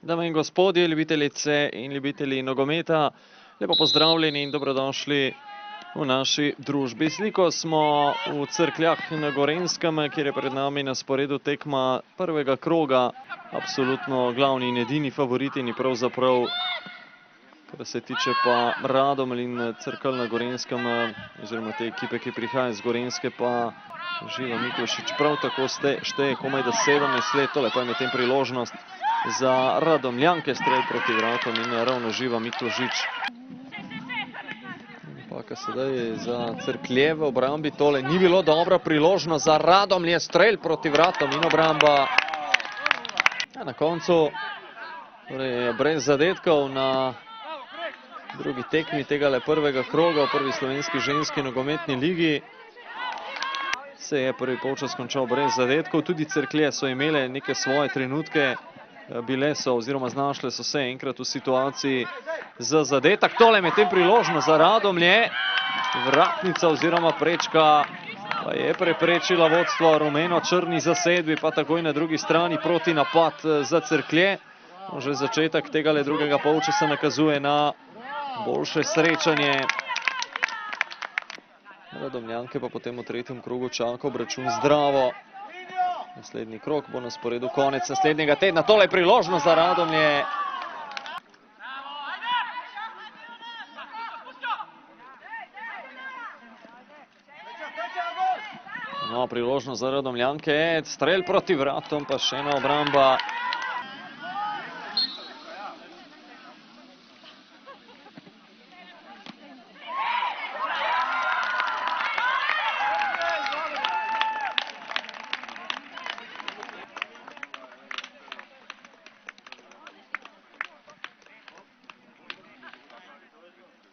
Dame in gospodje, ljubitelice in ljubitelji nogometa, lepo pozdravljeni in dobrodošli v naši družbi. Sliko smo v Cerkljah na Gorenjskem, kjer je pred nami na sporedu tekma prvega kroga. Absolutno glavni in edini favorit in pravzaprav, kar se tiče pa Radomelj in Cerkelj na Gorenjskem, oziroma te ekipe, ki prihaja iz Gorenjske, pa Živa Miklošič prav tako šteje komaj da 17 let, tole pa je med tem priložnost za Radomljanke, strelj proti vratom in ravno Živa Miklošič. Napaka sedaj za Cerklje v obrambi, tole ni bilo dobra priložnost za Radomlje, strelj proti vratom in obramba. Na koncu torej brez zadetkov na drugi tekmi tegale prvega kroga v prvi slovenski ženski nogometni ligi. Se je prvi polčas končal brez zadetkov, tudi Cerklje so imele neke svoje trenutke, bile so oziroma znašle so se enkrat v situaciji za zadetek. Tole med tem priložnost za Radomlje, vratnica oziroma prečka pa je preprečila vodstvo rumeno-črni zasedbi, pa takoj na drugi strani proti napad za Cerklje. Že začetek tegale drugega polčasa nakazuje na boljše srečanje. Radomljanke pa potem v tretjem krogu čaka obračun zdravo. Naslednji krog bo na sporedu konec naslednjega tedna. Tole je priložnost za Radomlje. No, priložnost za Radomljanke, strelj proti vratom, pa še ena obramba.